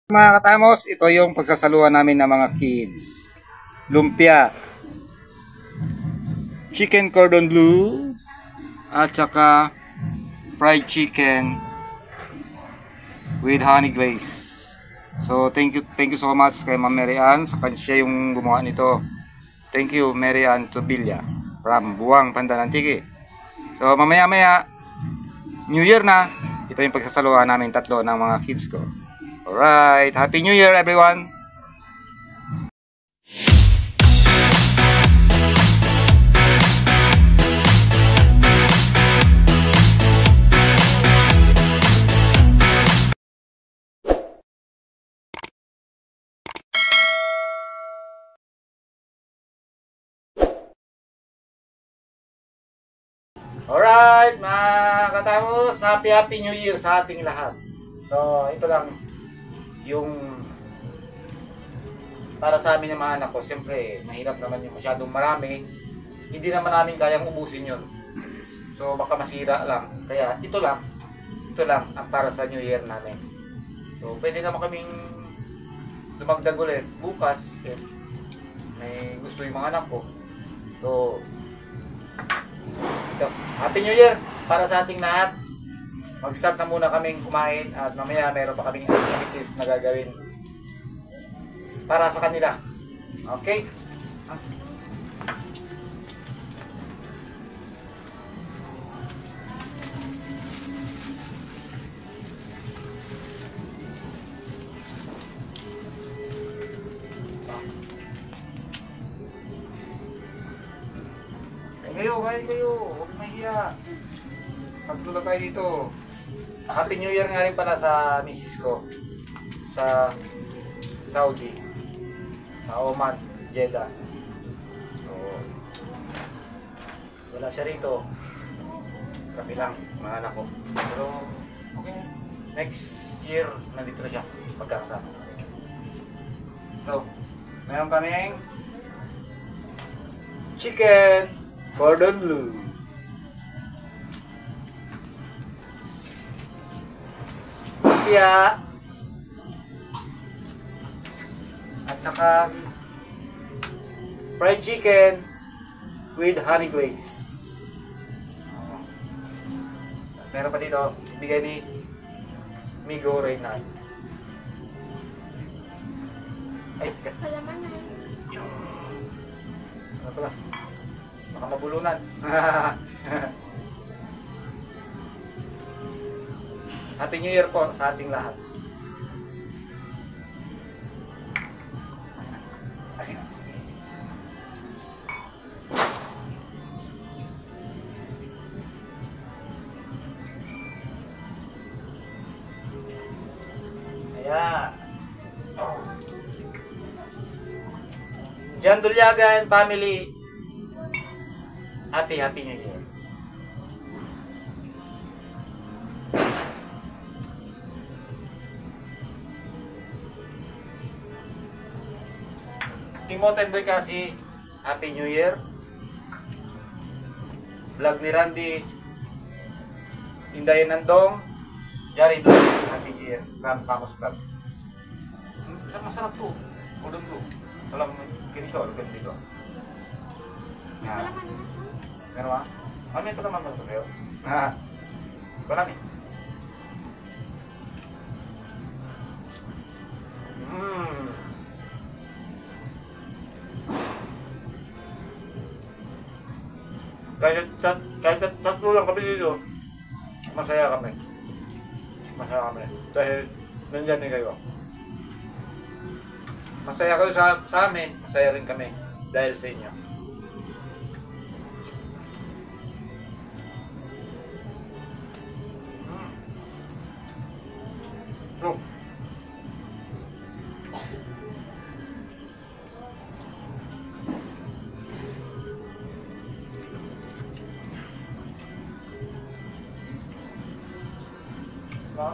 Mga katamos, ito yung pagsasaluhan namin ng mga kids. Lumpia, chicken cordon bleu, at saka fried chicken with honey glaze. So thank you so much kay Ma'am Mary Ann, siya yung gumawa nito. Thank you Mary Ann Tobilla from Buwang, Pandanantiki. So mamaya New Year na, ito yung pagsasaluhan namin tatlo ng mga kids ko. Alright, Happy New Year everyone! Alright, mga katamos, Happy New Year sa ating lahat. So, ito lang yung para sa amin ng mga anak ko. Siyempre, mahirap naman yung masyadong marami. Hindi naman namin kayang ubusin yun. So, baka masira lang. Kaya, ito lang ang para sa New Year namin. So, pwede naman kaming lumagdag ulit bukas. May gusto yung mga anak ko. So, Happy New Year para sa ating lahat. Mag-start na muna kaming kumain at mamaya meron pa kaming activities na gagawin para sa kanila. Okay? Kain kayo. Huwag mahiya. Pagtulog tayo dito. Happy New Year nga rin pala sa misis ko. Sa Saudi. Sa Oman, Jeddah. So, wala siya rito. Kami lang, mga anak ko. Pero, okay. Next year, nandito na siya. Magkakasama. So, meron kaming chicken cordon bleu. Lumpia. At saka fried chicken with honey glaze. Meron pa dito, ibigay ni Migo Reynald. Ay, ano pala? Baka mabulunan. Happy New Year po sa ating lahat. Ayan. Jan Dulyaga and family. Happy New Year. Timoten Boy kasi Happy New Year. Vlog ni Randy Inday Nandong Jari Dong Happy New Year from Pamos Club. Masarap to. Udon to. Walang ganito, ganito. Yan. Meron ba? Ano ito naman ba ito kayo? Marami. Kahit tatlo lang kami dito, masaya kami. Dahil nandyan din kayo. Masaya kayo sa amin, masaya rin kami dahil sa inyo.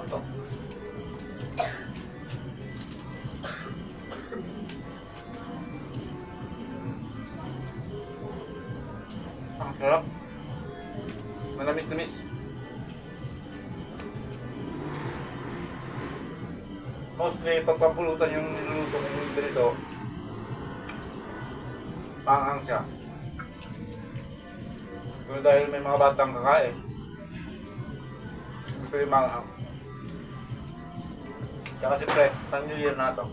Ito. Ang sarap. Manamis-namis. mostly pagpapulutan yung niluluto ng ganito, panghang siya. Pero dahil may mga batang kakain, ito yung manghang. Tsaka siyempre, New Year na ito.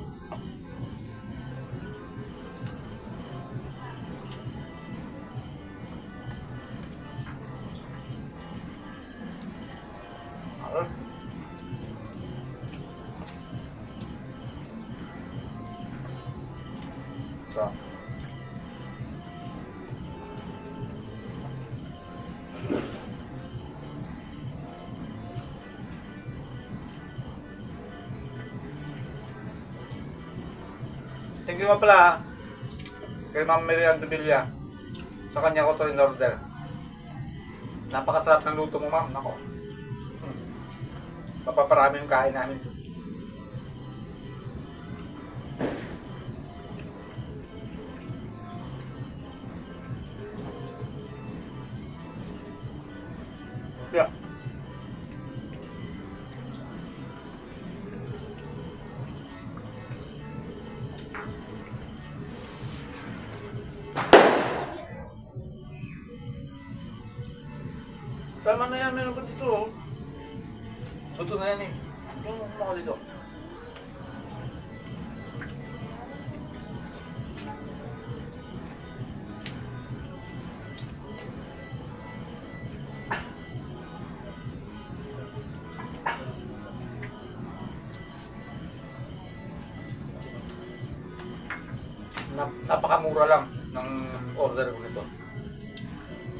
So, thank you nga pala kay Ma'am Merian Villa. Sa kanya ko ito in-order. Napakasarap ng luto mo, ma'am. Nako. Mapaparami yung kain namin. Yeah. Tama na yan, meron ko dito. Luto na yan eh. Yung mga dito. Napakamura lang ng order ko nito.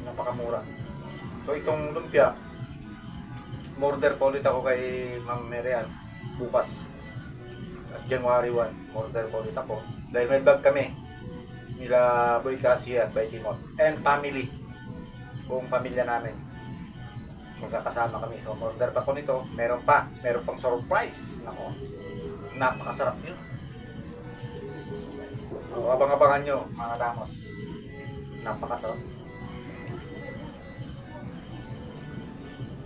Napakamura. So itong lumpia, order po ulit ako kay Ma'am Merian bukas. At January 1, order po ulit ako. Dahil may bag kami nila Boy Cassie at Bay Timot and family. Buong pamilya namin. Magkakasama kami. So order pa ko nito. Meron pang surprise. Nako. Napakasarap yun. So, abang-abangan nyo mga damos. Napakasarap.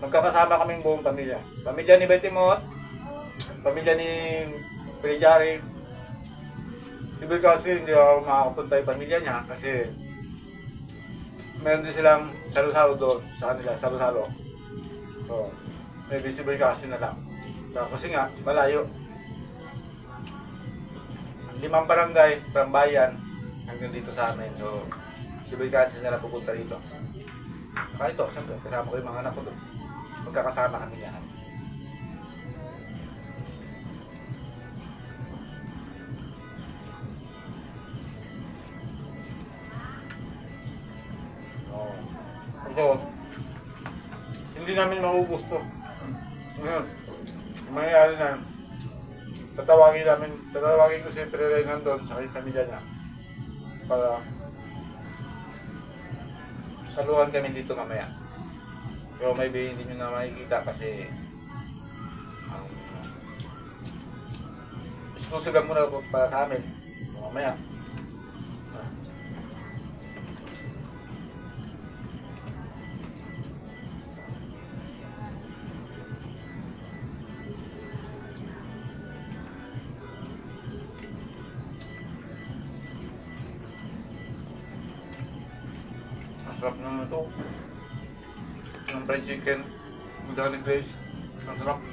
Magkakasama kaming buong pamilya. Pamilya ni Betty Mot, pamilya ni Kuya Jari. Si Bill kasi hindi ako makakapunta yung pamilya niya kasi meron din silang salo-salo doon sa kanila, salo-salo. So, may visible kasi na lang. So, kasi nga, malayo. 5 barangay, bayan, hanggang dito sa amin. So, si Bill kasi nila pupunta dito. Saka ito, siyempre, kasama ko yung mga anak ko doon. Magkakasama kami yan. So, hindi namin maubos to. Ngayon, mangyayari na, tatawagin ko si Pereira nandun sa kanyang pamilya niya para saluhan kami dito mamaya. Pero maybe hindi nyo na makikita kasi exclusive lang muna para sa amin mamaya. Masarap naman ito. Ang fried chicken with garlic glaze. Ang sarap.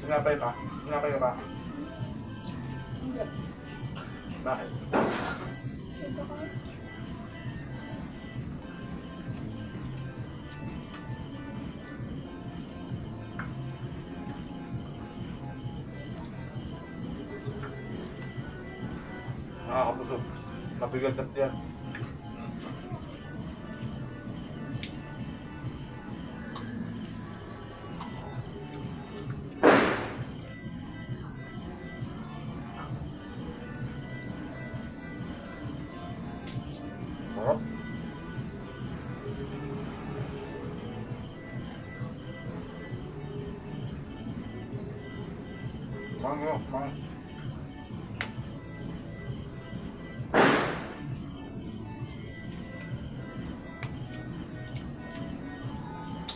Sinapay pa? Sinapay ka ba? Bakit? Nakakabusog. Mabigat at yan. Sarap. Mango.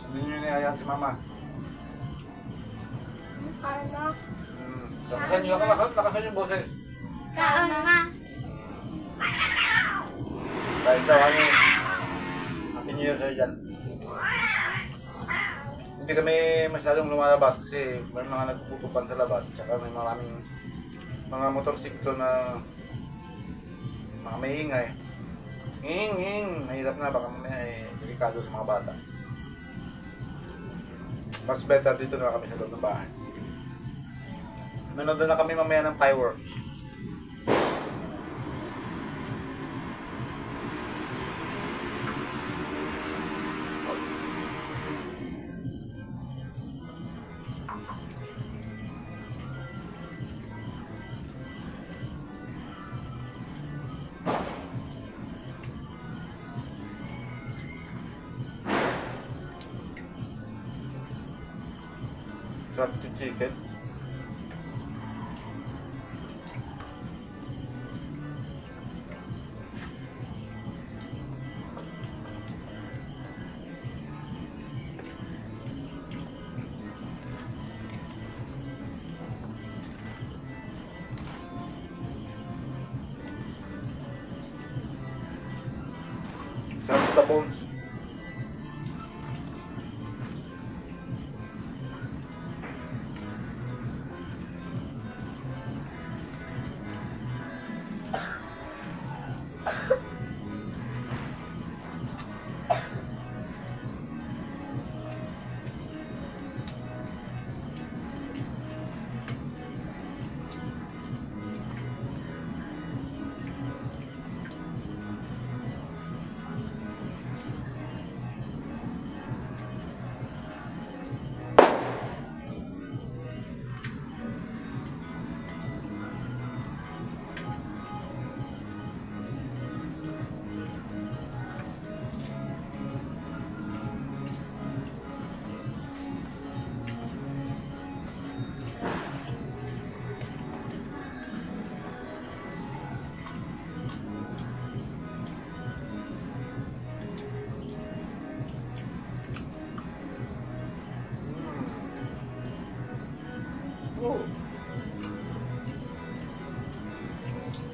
Hindi nyo niyayaan si mama. Ano? Lakasan yung boses. Saan nga? Dahil daw ano, Happy New Year sa'yo dyan. Hindi kami masyadong lumalabas kasi may mga nagpupupan sa labas. Tsaka may maraming mga motorsiklo na mga may ingay. Nging. Mahirap na, baka mamaya delikado sa mga bata. Mas better dito na kami sa loob ng bahay. Manood na kami mamaya ng fireworks. Sarap yung chicken. Sarap sa bones.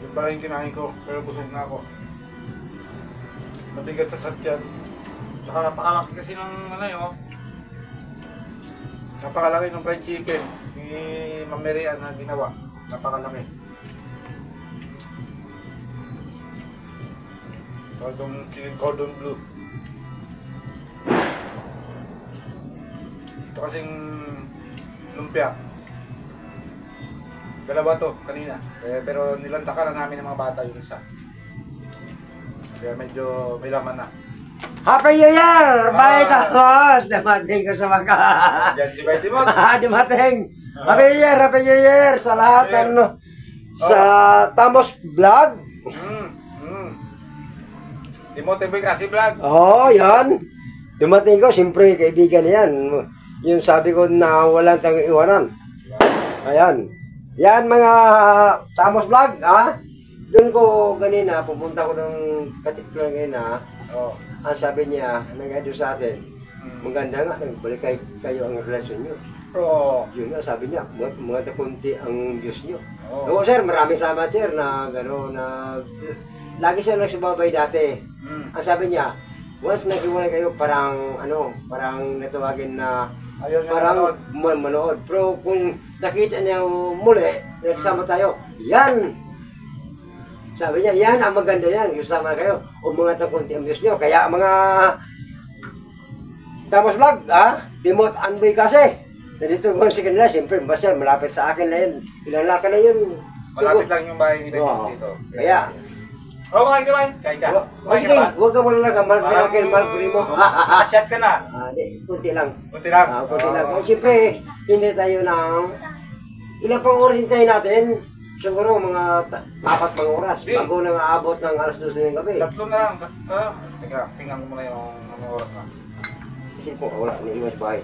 Yun pala yung kinain ko, pero busog na ako. Mabigat sa satyan. Tsaka napakalaki kasi ng ano yun. Napakalaki ng fried chicken. Ni Mamerian na ginawa. Napakalaki. Chicken cordon bleu. Ito kasing lumpia. Dalawa to, kanina. Pero nilantakan na namin ng mga bata yung isa. Kaya medyo may laman na. Happy New Year! Bye tapos! Dumating ko sa mga... Diyan si Bay Timon. Dumating! Happy New Year! Sa lahat ng... Sa Tamos Vlog. Timon TV kasi vlog. Oo, yan. Dumating ko, siyempre kaibigan yan. Yung sabi ko na walang tang iwanan. Ayan. Yan mga Tamos Vlog, ha? Doon ko kanina, pupunta ko ng katiklo kanina. Oh. Ang sabi niya, nag-adyo sa atin, maganda nga, nagbalik kayo ang relasyon nyo. Oh. Yun nga, sabi niya, mga kunti ang Diyos nyo. Oh. Oo, sir, maraming salamat, sir, na gano'n, na... Lagi siya nagsubabay dati. Ang sabi niya, once naghiwalay kayo, parang, parang natawagin na, Ayun, parang manood. Pero kung nakita niya muli, nagsama tayo, yan! Sabi niya, yan ang maganda yan, kasama kayo. Umungat ang konti ang views nyo. Kaya mga Tamos Vlog, ha? Timot Anboy kasi. Nandito ko sa kanila, siyempre, basta malapit sa akin na yun. Ilang laka na yun. Malapit lang yung bahay nila dito. Kaya, kumain. Kain ka. sige, huwag ka muna lang, mahal ko mo. Asyat ka na. Kunti lang. Kunti lang. Kunti lang. Siyempre, hindi tayo ng ilang pang oras hintayin natin. Siguro mga 4 oras bago nang aabot ng alas 12 ng gabi. Tatlo na lang. Teka, tingnan ko muna yung oras na. Kasi po, wala, naiwas bahay.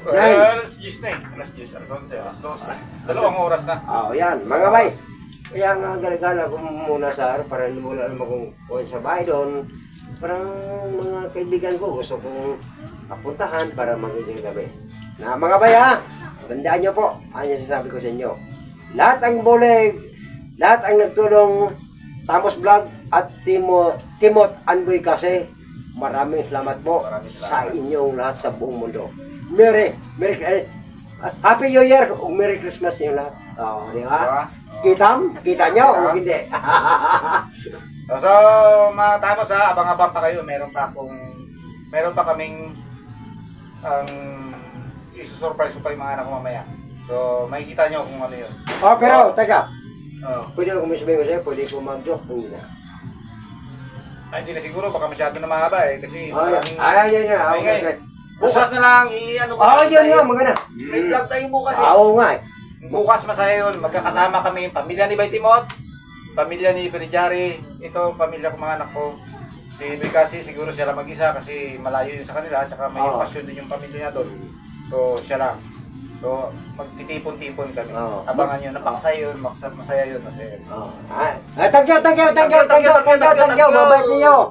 Alas 10 na eh. Alas 10, alas 11, alas 12. 2 oras na. Oh, yan, mga bay. Kaya nga galagala ko muna sa araw para wala naman kung sa bahay doon. Parang mga kaibigan ko gusto kong mapuntahan para magiging gabi. Na mga bay ha, tandaan nyo po, ayan sasabi ko sa inyo. Lahat ang bulig, lahat ang nagtulong Tamos Vlog at Timot Anboy kasi maraming salamat po sa inyong lahat sa buong mundo. Happy New Year o Merry Christmas yung lahat. Oh, di ba? Kita nyo o hindi? So, mga Tamos ha, abang-abang pa kayo. Meron pa kaming isusurprise ko pa yung mga anak ko mamaya. So, makikita nyo kung ano yun. Oh, pero, teka. Oh. Pwede ko sabihin ko sa'yo, pwede ko mag-joke kung hindi na. Ay, hindi na siguro, baka masyado na mahaba eh. Kasi maraming... Ay. Bukas na lang, i-ano ko. Yun nga, maganda. May vlog tayo bukas eh. Oo nga eh. Bukas masaya yun. Magkakasama kami, pamilya ni Bay Timot, pamilya ni Perijari, ito, pamilya ko, mga anak ko. Si Bay kasi, siguro siya lang mag-isa kasi malayo yun sa kanila, tsaka may okasyon din yung pamilya niya doon. So, siya lang. So, magtitipon-tipon kami. Abangan nyo, napakasaya yun, masaya yun. Thank you. Mabait niyo.